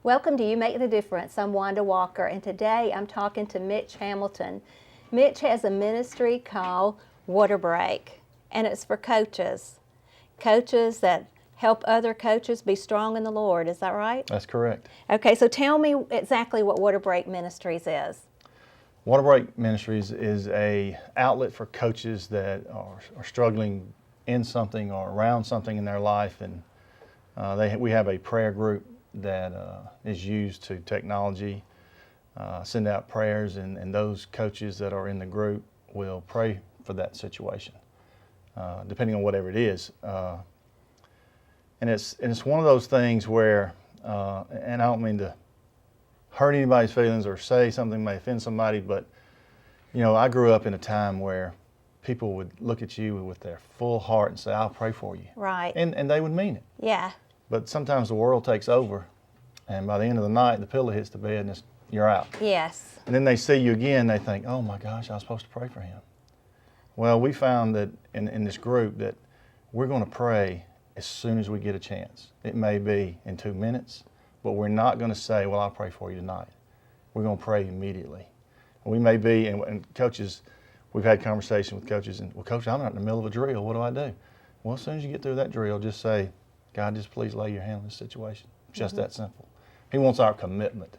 Welcome to You Make the Difference. I'm Wanda Walker, and today I'm talking to Mitch Hamilton. Mitch has a ministry called Water Break, and it's for coaches. Coaches that help other coaches be strong in the Lord. Is that right? That's correct. Okay, so tell me exactly what Water Break Ministries is. Water Break Ministries is a outlet for coaches that are struggling in something or around something in their life, and we have a prayer group that is used to technology, send out prayers, and those coaches that are in the group will pray for that situation, depending on whatever it is. And it's one of those things where, and I don't mean to hurt anybody's feelings or say something may offend somebody, but you know, I grew up in a time where people would look at you with their full heart and say, "I'll pray for you." Right. And they would mean it. Yeah. But sometimes the world takes over, and by the end of the night, the pillow hits the bed and you're out. Yes. And then they see you again, they think, "Oh my gosh, I was supposed to pray for him." Well, we found that in this group that we're going to pray as soon as we get a chance. It may be in 2 minutes, but we're not going to say, "Well, I'll pray for you tonight." We're going to pray immediately. We may be, and coaches, we've had conversations with coaches, and, "Well, Coach, I'm not in the middle of a drill. What do I do?" Well, as soon as you get through that drill, just say, "God, just please lay your hand on this situation." Just that simple. He wants our commitment.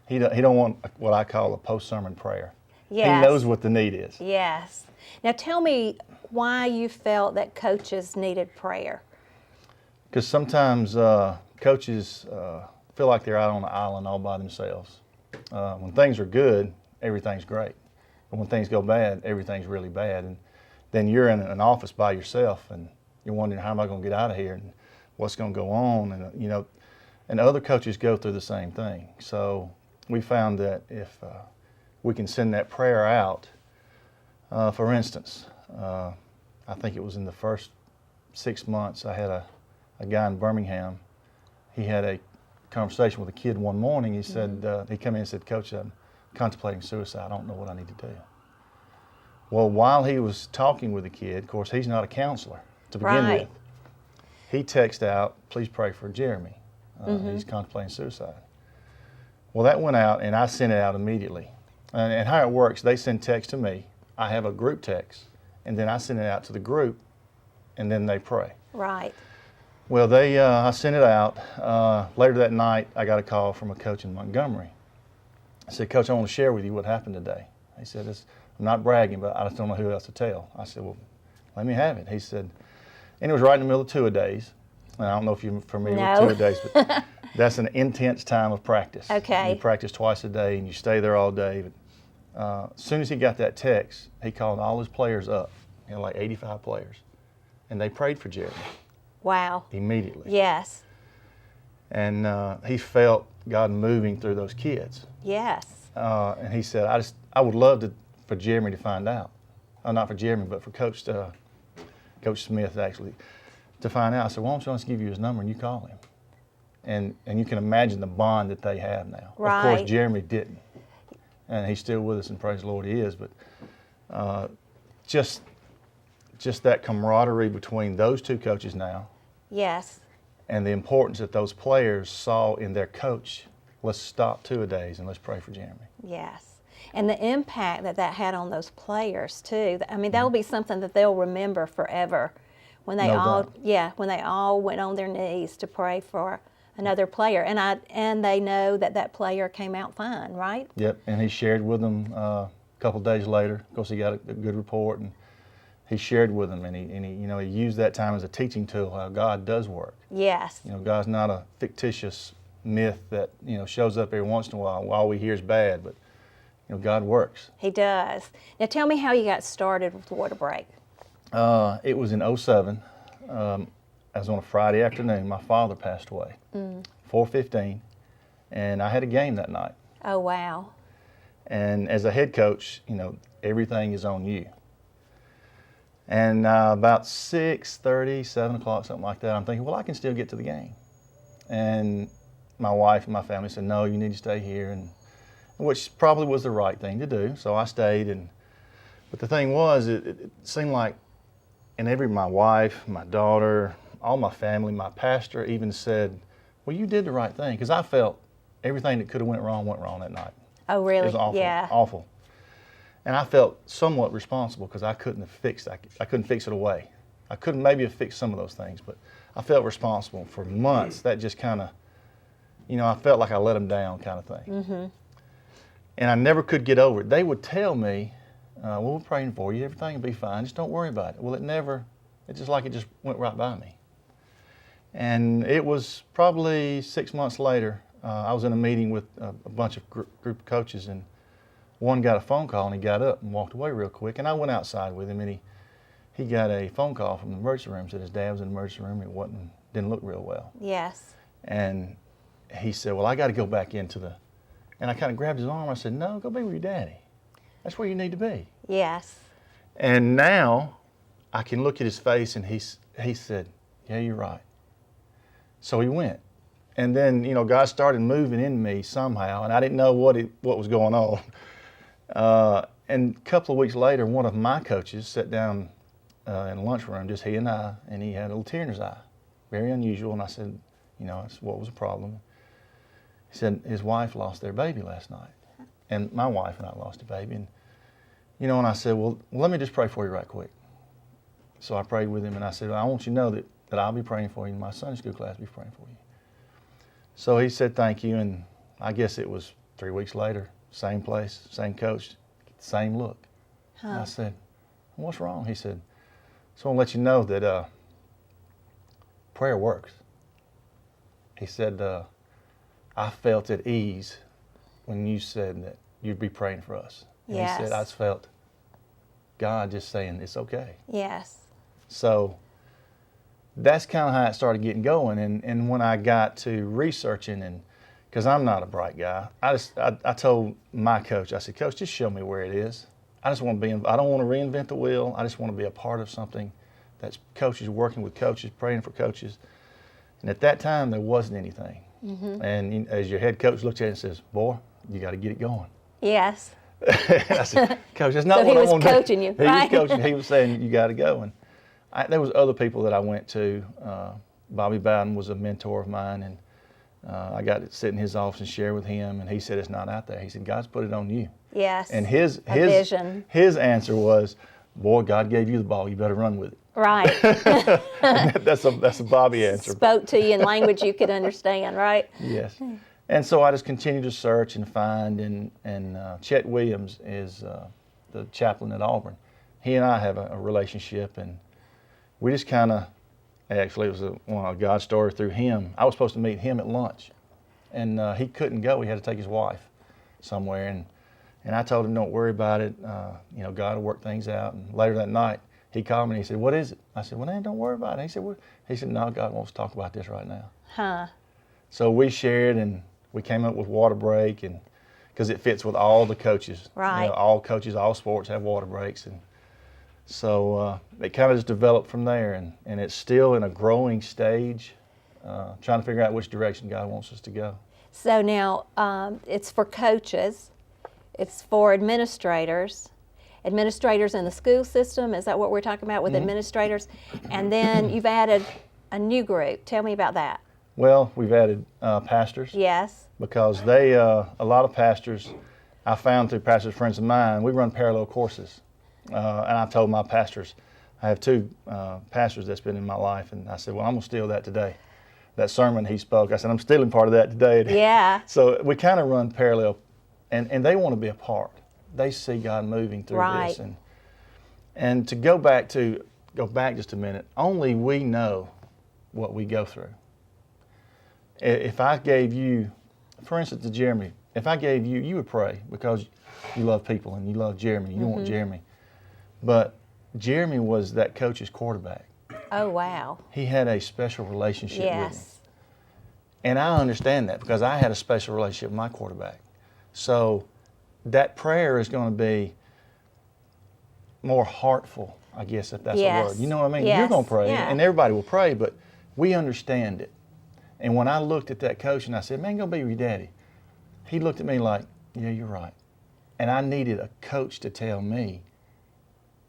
He don't want what I call a post-sermon prayer. Yes. He knows what the need is. Yes. Now tell me why you felt that coaches needed prayer. Because sometimes coaches feel like they're out on an island all by themselves. When things are good, everything's great. But when things go bad, everything's really bad. And then you're in an office by yourself, and you're wondering, how am I going to get out of here? And what's going to go on? And you know, and other coaches go through the same thing. So we found that if we can send that prayer out, for instance, I think it was in the first 6 months, I had a guy in Birmingham. He had a conversation with a kid one morning. He said, he came in and said, "Coach, I'm contemplating suicide. I don't know what I need to do." Well, while he was talking with the kid, of course, he's not a counselor to begin Right. with. He texted out, "Please pray for Jeremy. He's contemplating suicide." Well, that went out, and I sent it out immediately. And how it works, they send text to me. I have a group text, and then I send it out to the group, and then they pray. Right. Well, I sent it out. Later that night, I got a call from a coach in Montgomery. I said, "Coach, I want to share with you what happened today." He said, "I'm not bragging, but I just don't know who else to tell." I said, "Well, let me have it." He said, and it was right in the middle of two-a-days. And I don't know if you're familiar with two-a-days, but that's an intense time of practice. Okay. You practice twice a day, and you stay there all day. But as soon as he got that text, he called all his players up, like 85 players, and they prayed for Jeremy. Wow. Immediately. Yes. And he felt God moving through those kids. Yes. And he said, I would love for Jeremy to find out. Not for Jeremy, but for Coach Smith, actually, to find out. I said, "Why don't you just give you his number and you call him?" And you can imagine the bond that they have now. Right. Of course, Jeremy didn't. And he's still with us, and praise the Lord he is. But just that camaraderie between those two coaches now, Yes. and the importance that those players saw in their coach. Let's stop two-a-days and let's pray for Jeremy. Yes. And the impact that had on those players too. I mean, that'll be something that they'll remember forever when they No doubt. when they all went on their knees to pray for another player. And they know that player came out fine, right? Yep, and he shared with them a couple days later. Of course, he got a good report, and he shared with them, and he used that time as a teaching tool how God does work. Yes. God's not a fictitious myth that shows up every once in a while. All we hear is bad, but God works. He does. Now tell me how you got started with Water Break. It was in '07. I was on a Friday afternoon. My father passed away, 4:15, and I had a game that night. Oh, wow. And as a head coach, everything is on you. And about 6:30, 7 o'clock, something like that, I'm thinking, well, I can still get to the game. And my wife and my family said, "No, you need to stay here," and which probably was the right thing to do. So I stayed, but the thing was, it seemed like, my wife, my daughter, all my family, my pastor even said, "Well, you did the right thing," because I felt everything that could have went wrong that night. Oh, It really? was awful, Yeah. awful. And I felt somewhat responsible because I couldn't have fixed it. I couldn't fix it away. I couldn't maybe have fixed some of those things, but I felt responsible for months. That just kind of, I felt like I let them down kind of thing. Mm-hmm. And I never could get over it. They would tell me, well, we're praying for you. Everything will be fine. Just don't worry about it. Well, it's just like it just went right by me. And it was probably 6 months later, I was in a meeting with a bunch of group of coaches, and one got a phone call, and he got up and walked away real quick. And I went outside with him, and he got a phone call from the emergency room, said his dad was in the emergency room. Didn't look real well. Yes. And he said, well, I got to go back into and I kind of grabbed his arm. I said, no, go be with your daddy. That's where you need to be. Yes. And now I can look at his face, and he said, yeah, you're right. So he went. And then, God started moving in me somehow, and I didn't know what was going on. And a couple of weeks later, one of my coaches sat down in the lunchroom, just he and I, and he had a little tear in his eye. Very unusual. And I said, what was the problem? He said his wife lost their baby last night. And my wife and I lost a baby. And, and I said, well, let me just pray for you right quick. So I prayed with him, and I said, I want you to know that I'll be praying for you, and my Sunday school class will be praying for you. So he said thank you, and I guess it was 3 weeks later, same place, same coach, same look. And I said, what's wrong? He said, so I want to let you know that prayer works. He said, I felt at ease when you said that you'd be praying for us. And Yes. he said, I just felt God just saying it's okay. Yes. So that's kind of how it started getting going. And when I got to researching, and because I'm not a bright guy, I told my coach, I said, Coach, just show me where it is. I just want to I don't want to reinvent the wheel. I just want to be a part of something that's coaches, working with coaches, praying for coaches. And at that time, there wasn't anything. Mm-hmm. And as your head coach looks at it and says, boy, you got to get it going. Yes. I said, Coach, that's not So what I he was want to do. coaching you, He right? was coaching. He was saying, you got to go. And there was other people that I went to. Bobby Bowden was a mentor of mine, and I got to sit in his office and share with him, and he said, it's not out there. He said, God's put it on you. Yes. And his vision. His answer was, boy, God gave you the ball. You better run with it. Right. That's a Bobby answer. Spoke to you in language you could understand, right? Yes. And so I just continued to search and find, and Chet Williams is the chaplain at Auburn. He and I have a relationship, and we just kind of, actually it was a God story through him. I was supposed to meet him at lunch, and he couldn't go. He had to take his wife somewhere, and I told him, don't worry about it. God will work things out. And later that night, he called me and he said, what is it? I said, well, man, don't worry about it. He said, what? He said, no, God wants to talk about this right now. Huh. So we shared, and we came up with water break, and because it fits with all the coaches. Right. All coaches, all sports have water breaks. And so it kind of just developed from there, and it's still in a growing stage, trying to figure out which direction God wants us to go. So now it's for coaches, it's for administrators in the school system. Is that what we're talking about with administrators? And then you've added a new group. Tell me about that. Well, we've added pastors. Yes. Because they, a lot of pastors, I found through pastors friends of mine, we run parallel courses. And I told my pastors, I have two pastors that's been in my life, and I said, well, I'm going to steal that today. That sermon he spoke, I said, I'm stealing part of that today. Yeah. So we kind of run parallel, and they want to be a part. They see God moving through Right. this. And to go back just a minute, only we know what we go through. If I gave you, for instance, to Jeremy, if I gave you, you would pray because you love people and you love Jeremy, you want Jeremy. But Jeremy was that coach's quarterback. Oh, wow. He had a special relationship with him. Yes. And I understand that because I had a special relationship with my quarterback. So that prayer is going to be more heartful, I guess, if that's a Yes. word. You know what I mean? Yes. You're going to pray, Yeah. and everybody will pray, but we understand it. And when I looked at that coach and I said, man, go be with your daddy, he looked at me like, yeah, you're right. And I needed a coach to tell me,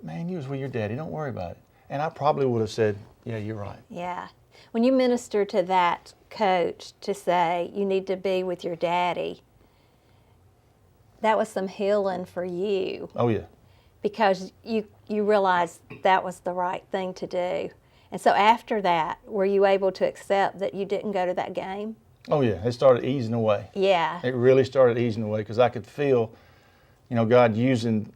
man, you was with your daddy, don't worry about it. And I probably would have said, yeah, you're right. Yeah. When you minister to that coach to say you need to be with your daddy, that was some healing for you. Oh yeah. Because you realized that was the right thing to do. And so after that, were you able to accept that you didn't go to that game? Oh yeah, it started easing away. Yeah. It really started easing away because I could feel, God using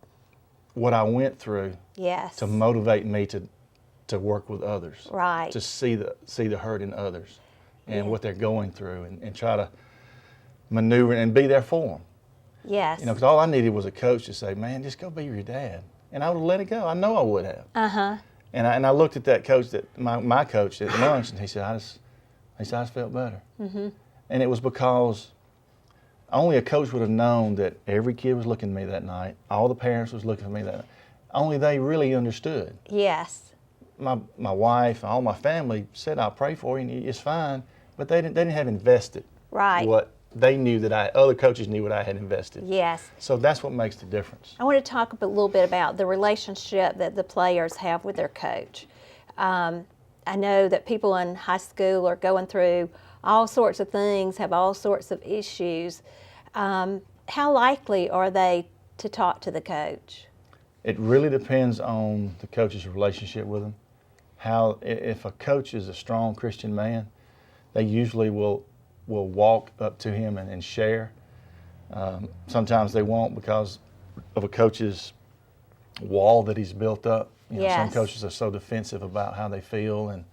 what I went through Yes. to motivate me to work with others. Right. To see the hurt in others and what they're going through and try to maneuver and be there for them. Yes. Because all I needed was a coach to say, man, just go be your dad. And I would have let it go. I know I would have. Uh-huh. And I looked at that coach, my coach at lunch, and he said, I just felt better. Mm-hmm. And it was because only a coach would have known that every kid was looking at me that night. All the parents was looking at me that night. Only they really understood. Yes. My wife, all my family said, I'll pray for you, and it's fine. But they didn't have invested Right. what they knew other coaches knew what I had invested. Yes. So that's what makes the difference. I want to talk a little bit about the relationship that the players have with their coach. I know that people in high school are going through all sorts of things, have all sorts of issues. How likely are they to talk to the coach? It really depends on the coach's relationship with them. If a coach is a strong Christian man, they usually will walk up to him and share. Sometimes they won't because of a coach's wall that he's built up. Yes. Some coaches are so defensive about how they feel and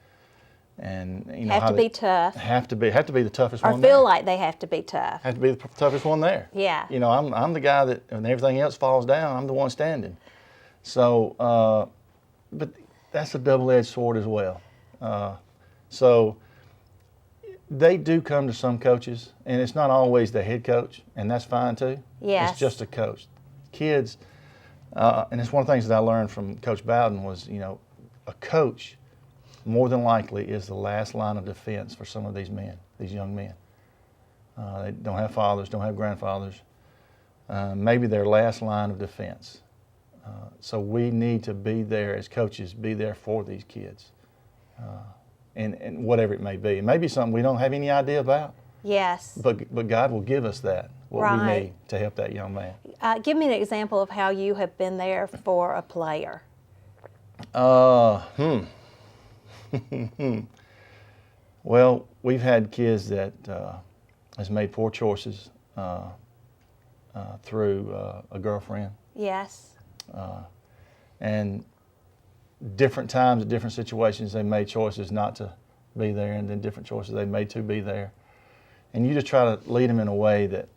Have to be tough. Have to be the toughest Or one feel there. like they have to be tough. Have to be the toughest one there. Yeah. I'm the guy that when everything else falls down, I'm the one standing. So, but that's a double-edged sword as well. So they do come to some coaches, and it's not always the head coach, and that's fine too. Yes. It's just a coach. Kids, and it's one of the things that I learned from Coach Bowden was, a coach more than likely is the last line of defense for some of these men, these young men. They don't have fathers, don't have grandfathers. Maybe their last line of defense. So we need to be there as coaches, be there for these kids, and whatever it may be. It may be something we don't have any idea about, Yes. but God will give us that, what we Right. need to help that young man. Give me an example of how you have been there for a player. Well, we've had kids that has made poor choices through a girlfriend. Yes. And different times, at different situations, they made choices not to be there, and then different choices they made to be there. And you just try to lead them in a way that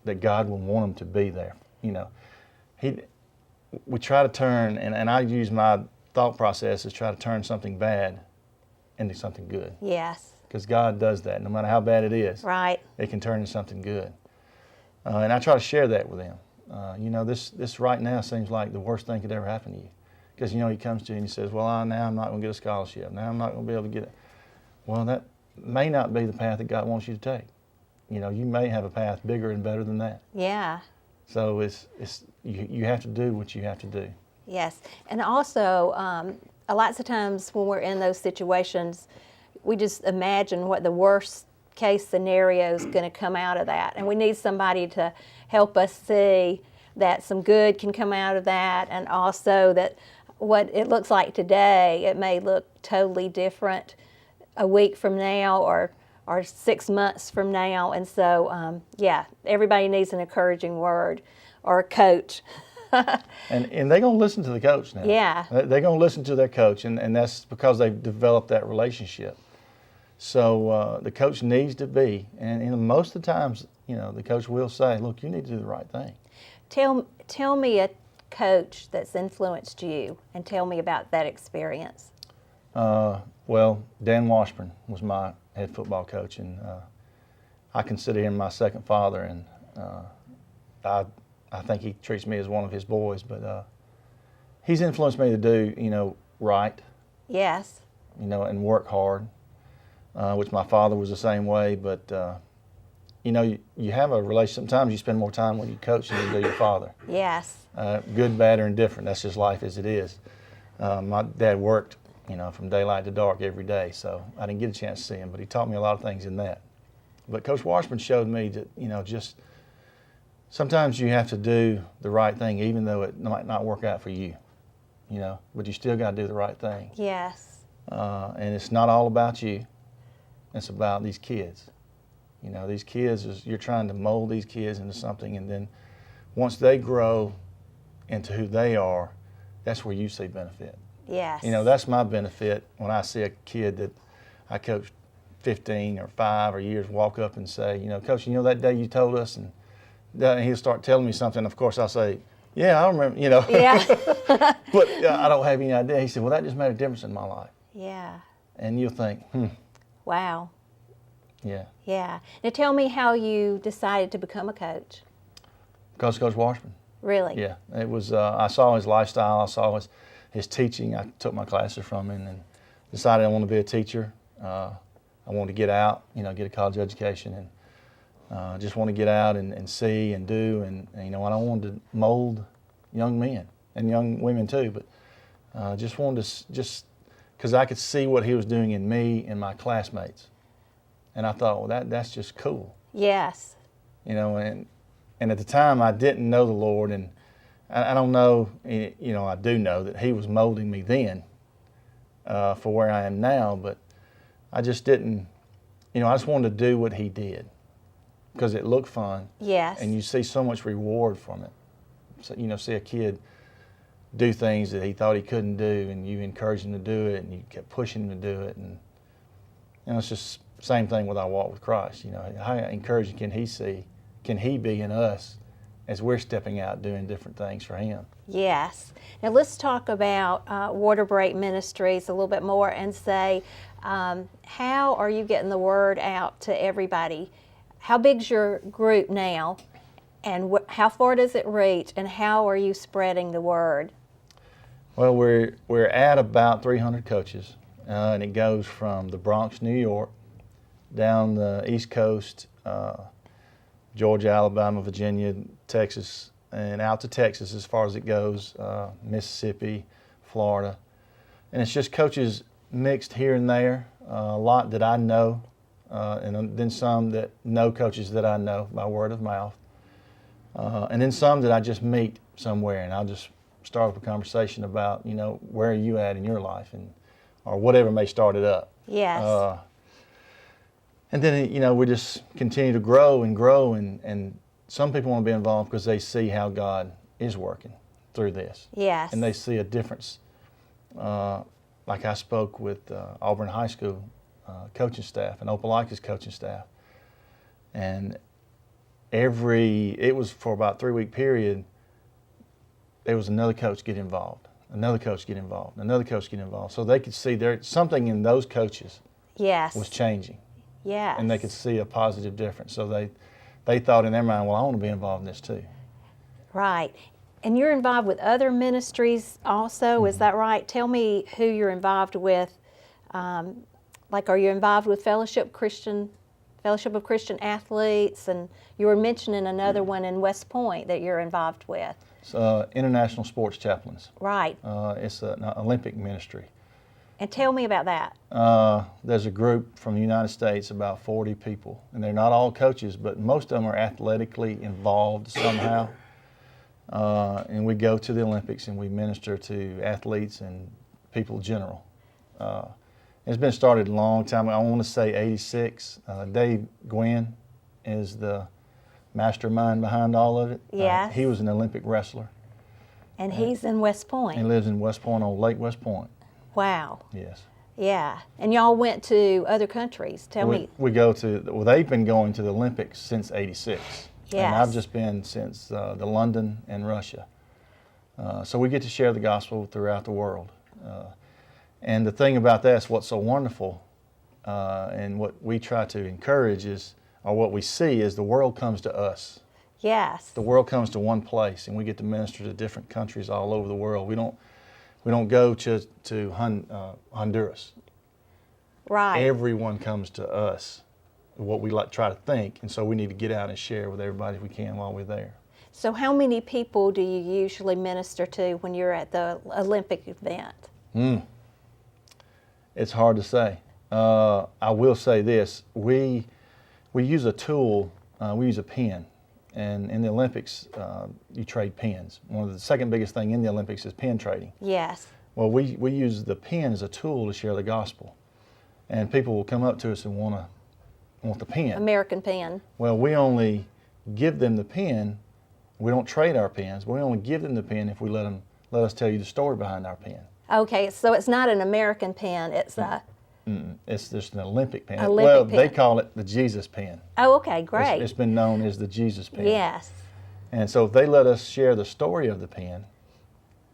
that God will want them to be there. We try to turn, and I use my thought process is try to turn something bad into something good. Yes. Because God does that, no matter how bad it is. Right. It can turn into something good. And I try to share that with them. This right now seems like the worst thing could ever happen to you. Because, he comes to you and he says, well, now I'm not going to get a scholarship. Now I'm not going to be able to get it. Well, that may not be the path that God wants you to take. You may have a path bigger and better than that. Yeah. So you have to do what you have to do. Yes. And also, lots of times when we're in those situations, we just imagine what the worst case scenario is going to come out of that. And we need somebody to help us see that some good can come out of that, and also that what it looks like today, it may look totally different a week from now or 6 months from now. And so, everybody needs an encouraging word or a coach. And they're going to listen to the coach now. Yeah. They're going to listen to their coach, and that's because they've developed that relationship. So the coach needs to be, and most of the times, the coach will say, look, you need to do the right thing. Tell me a coach that's influenced you, and tell me about that experience. Well, Dan Washburn was my head football coach, and I consider him my second father, and I think he treats me as one of his boys, but he's influenced me to do, right. Yes. And work hard, which my father was the same way, but you have a relationship. Sometimes you spend more time with your coach than you do your father. Yes. Good, bad, or indifferent. That's just life as it is. My dad worked from daylight to dark every day. So I didn't get a chance to see him, but he taught me a lot of things in that. But Coach Washburn showed me that, just sometimes you have to do the right thing, even though it might not work out for you, but you still got to do the right thing. Yes. And it's not all about you. It's about these kids. These kids, you're trying to mold these kids into something, and then once they grow into who they are, that's where you see benefit. Yes. That's my benefit when I see a kid that I coached 15 or 5 or years walk up and say, Coach, that day you told us, and he'll start telling me something. Of course, I'll say, yeah, I remember, Yeah. But I don't have any idea. He said, well, that just made a difference in my life. Yeah. And you'll think, Wow. Yeah. Yeah. Now tell me how you decided to become a coach. Because Coach Washburn. Really? Yeah. It was, I saw his lifestyle. I saw his teaching. I took my classes from him and decided I wanted to be a teacher. I wanted to get out, get a college education, and just want to get out and see and do. And I wanted to mold young men and young women too, but just wanted to, just because I could see what he was doing in me and my classmates. And I thought, well, that's just cool. Yes. And at the time I didn't know the Lord, and I don't know, I do know that he was molding me then for where I am now, but I just didn't, I just wanted to do what he did because it looked fun. Yes. And you see so much reward from it. So, see a kid do things that he thought he couldn't do, and you encouraged him to do it, and you kept pushing him to do it. And it's just same thing with our walk with Christ. How encouraging can he be in us as we're stepping out doing different things for him? Yes. Now let's talk about Water Break Ministries a little bit more and say, how are you getting the word out to everybody? How big's your group now, and how far does it reach, and how are you spreading the word? Well, we're at about 300 coaches, and it goes from the Bronx, New York, down the East Coast, Georgia, Alabama, Virginia, Texas, and out to Texas as far as it goes, Mississippi, Florida. And it's just coaches mixed here and there, a lot that I know, and then some that know coaches that I know by word of mouth, and then some that I just meet somewhere, and I'll just start up a conversation about, where are you at in your life, or whatever may start it up. Yes. And then, we just continue to grow, and some people want to be involved because they see how God is working through this. Yes. And they see a difference. Like I spoke with Auburn High School coaching staff and Opelika's coaching staff. And it was for about a 3-week period, there was another coach get involved, another coach get involved, another coach get involved. So they could see something in those coaches Yes. was changing. Yes. And they could see a positive difference. So they thought in their mind, well, I want to be involved in this too. Right. And you're involved with other ministries also, Mm-hmm. is that right? Tell me who you're involved with. Are you involved with Fellowship of Christian Athletes? And you were mentioning another one in West Point that you're involved with. It's International Sports Chaplains. Right. It's an Olympic ministry. And tell me about that. There's a group from the United States, about 40 people, and they're not all coaches, but most of them are athletically involved somehow. And we go to the Olympics and we minister to athletes and people in general. It's been started a long time. I want to say 86. Dave Gwynn is the mastermind behind all of it. Yes. He was an Olympic wrestler. And he's in West Point. He lives in West Point, on Lake West Point. Wow. Yes. Yeah. And y'all went to other countries. Tell me. We go to, they've been going to the Olympics since 86. Yes. And I've just been since the London and Russia. So we get to share the gospel throughout the world. And the thing about that is what's so wonderful, and what we try to encourage is, or what we see is, the world comes to us. Yes. The world comes to one place, and we get to minister to different countries all over the world. We don't go to Honduras. Right. Everyone comes to us, what we try to think, and so we need to get out and share with everybody if we can while we're there. So how many people do you usually minister to when you're at the Olympic event? It's hard to say. I will say this: we use a tool. We use a pen, and in the Olympics, you trade pens. One of the second biggest thing in the Olympics is pen trading. Yes. Well, we use the pen as a tool to share the gospel, and people will come up to us and want the pen. American pen. Well, we only give them the pen. We don't trade our pens. We only give them the pen if we let us tell you the story behind our pen. Okay, so it's not an American pen. It's a. It's just an Olympic pen. Olympic pen. They call it the Jesus pen. Oh, okay, great. It's been known as the Jesus pen. Yes. And so if they let us share the story of the pen,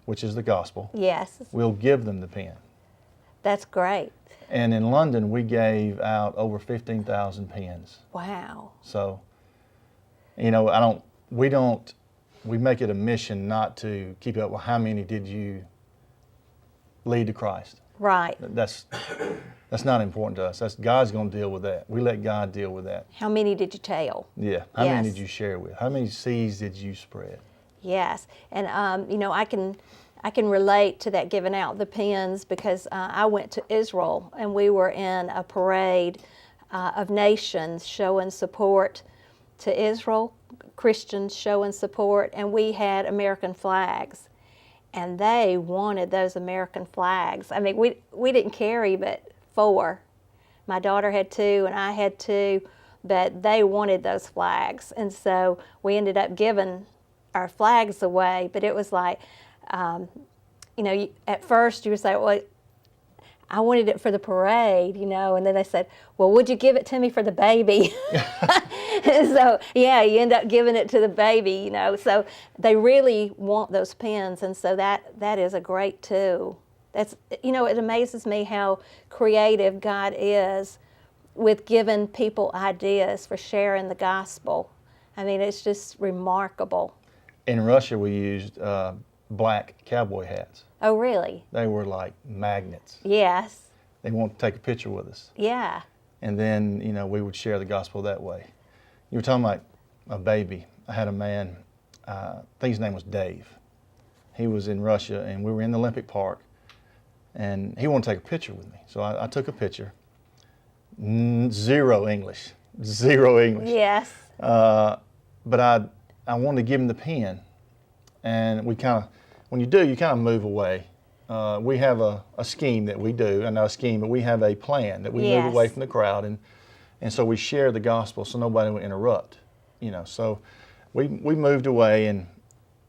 which is the gospel, Yes. we'll give them the pen. That's great. And in London, we gave out over 15,000 pens. Wow. So, we make it a mission not to keep up with how many did you lead to Christ. Right. That's not important to us. God's going to deal with that. We let God deal with that. How many did you tell? Yeah. How many Yes. did you share with? How many seeds did you spread? Yes, and I can relate to that giving out the pens because I went to Israel and we were in a parade of nations showing support to Israel, Christians showing support, and we had American flags, and they wanted those American flags. I mean, we didn't carry but 4. My daughter had 2 and I had 2, but they wanted those flags, and so we ended up giving our flags away. But it was like, at first you would say, well, I wanted it for the parade, and then they said, well, would you give it to me for the baby? So, yeah, you end up giving it to the baby, So they really want those pens, and so that is a great tool. That's, it amazes me how creative God is with giving people ideas for sharing the gospel. I mean, it's just remarkable. In Russia, we used black cowboy hats. Oh, really? They were like magnets. Yes. They wanted to take a picture with us. Yeah. And then, we would share the gospel that way. You were talking about a baby. I had a man, I think his name was Dave. He was in Russia, and we were in the Olympic Park, and he wanted to take a picture with me. So I took a picture. Zero English. Yes. But I wanted to give him the pen, and we when you do, you kind of move away. We have a scheme that we do, not a scheme, but we have a plan that we move Yes. away from the crowd, and so we share the gospel so nobody will interrupt. So we moved away, and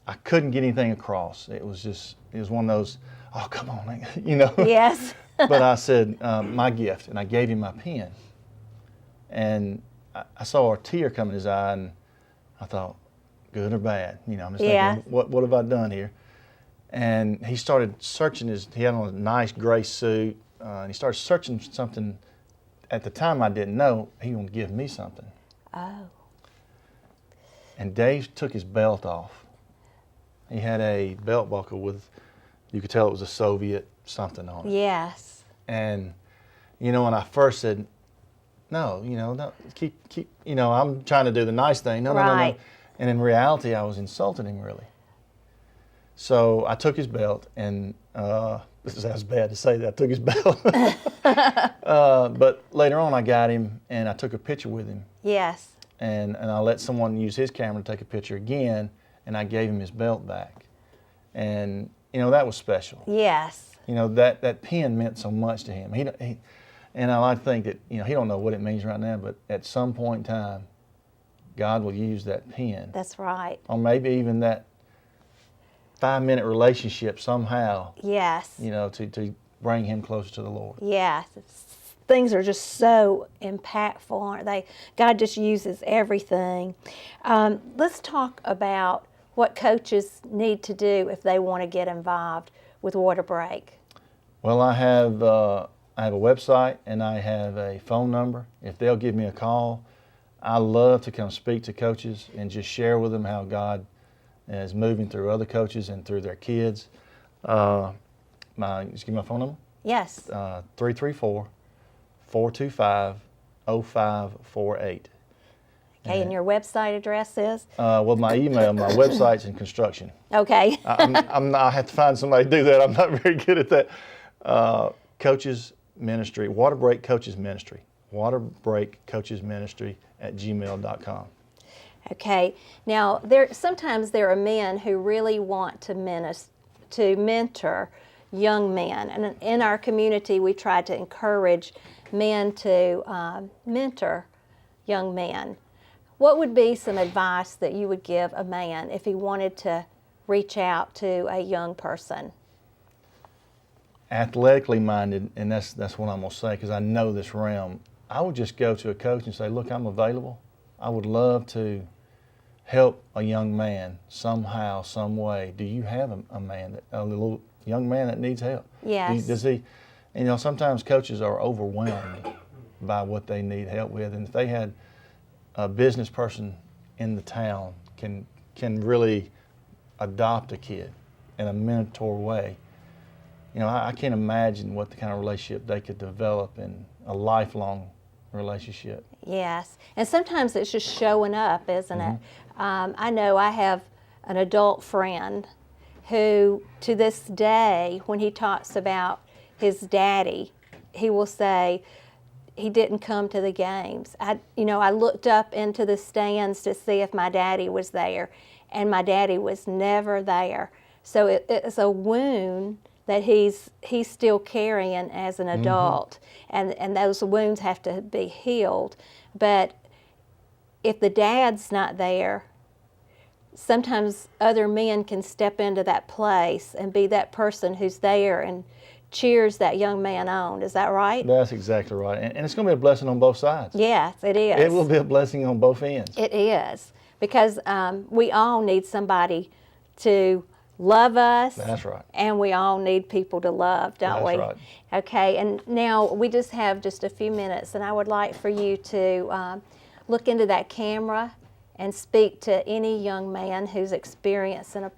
I couldn't get anything across. It was one of those, oh, come on, man, Yes. But I said, my gift, and I gave him my pen. And I saw a tear come in his eye, and I thought, good or bad? I'm just thinking, what have I done here? And he started searching he had on a nice gray suit, and he started searching something. At the time, I didn't know he wanted to give me something. Oh. And Dave took his belt off. He had a belt buckle with, you could tell it was a Soviet something on it. Yes. And, when I first said, no, no, keep, I'm trying to do the nice thing. No. And in reality, I was insulting him, really. So I took his belt, and this sounds bad to say that I took his belt. But later on, I got him, and I took a picture with him. Yes. And I let someone use his camera to take a picture again, and I gave him his belt back. And, that was special. Yes. That pen meant so much to him. And I like to think that, he don't know what it means right now, but at some point in time, God will use that pen. That's right. Or maybe even that 5-minute relationship somehow. Yes. To bring him closer to the Lord. Yes. Things are just so impactful, aren't they? God just uses everything. Let's talk about what coaches need to do if they want to get involved with Water Break. Well, I have a website, and I have a phone number. If they'll give me a call, I love to come speak to coaches and just share with them how God is moving through other coaches and through their kids. Just give me my phone number. Yes. 334-425-0548. Okay, and your website address is? Well, my website's in construction. Okay. I have to find somebody to do that. I'm not very good at that. Coaches Ministry, Water Break Coaches Ministry, waterbreakcoachesministry@gmail.com. Okay. Now, sometimes there are men who really want to mentor young men, and in our community, we try to encourage men to mentor young men. What would be some advice that you would give a man if he wanted to reach out to a young person? Athletically minded, and that's what I'm going to say because I know this realm. I would just go to a coach and say, look, I'm available. I would love to help a young man somehow, some way. Do you have a little young man that needs help? Yes. Does he? You know, sometimes coaches are overwhelmed by what they need help with, and if they had a business person in the town can really adopt a kid in a mentor way. You know, I can't imagine what the kind of relationship they could develop in a lifelong relationship. Yes, and sometimes it's just showing up, isn't it? I know I have an adult friend who, to this day, when he talks about his daddy, he will say, he didn't come to the games. I looked up into the stands to see if my daddy was there, and my daddy was never there. So it's a wound that he's still carrying as an adult, and those wounds have to be healed. But if the dad's not there, sometimes other men can step into that place and be that person who's there and cheers that young man on. Is that right? That's exactly right. And it's going to be a blessing on both sides. Yes, it is. It will be a blessing on both ends. It is. Because we all need somebody to love us. That's right. And we all need people to love, don't we? That's right. Okay, and now we just have just a few minutes, and I would like for you to look into that camera and speak to any young man who's experiencing a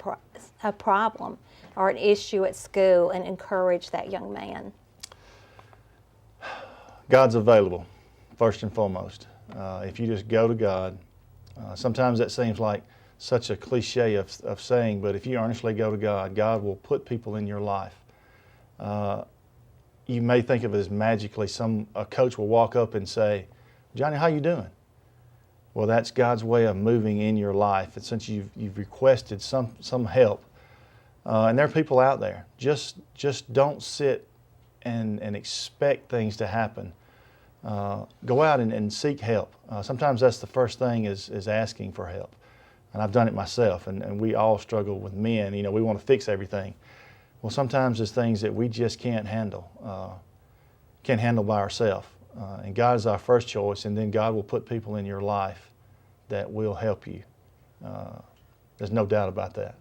problem or an issue at school and encourage that young man. God's available, first and foremost. If you just go to God, sometimes that seems like such a cliche of saying, but if you earnestly go to God, God will put people in your life. You may think of it as magically, a coach will walk up and say, Johnny, how you doing? Well, that's God's way of moving in your life. And since you've requested some help, and there are people out there, just don't sit and expect things to happen. Go out and seek help. Sometimes that's the first thing is asking for help. And I've done it myself, and we all struggle with men. You know, we want to fix everything. Well, sometimes there's things that we just can't handle by ourselves. And God is our first choice, and then God will put people in your life that will help you. There's no doubt about that.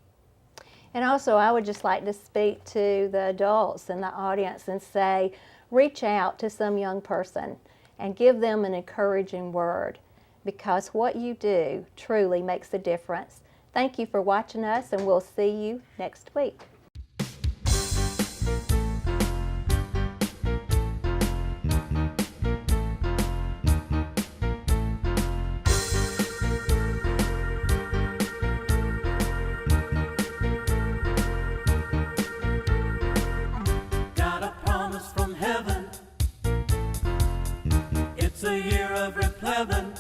And also, I would just like to speak to the adults in the audience and say, reach out to some young person and give them an encouraging word, because what you do truly makes a difference. Thank you for watching us, and we'll see you next week. Got a promise from heaven. It's a year of replevin.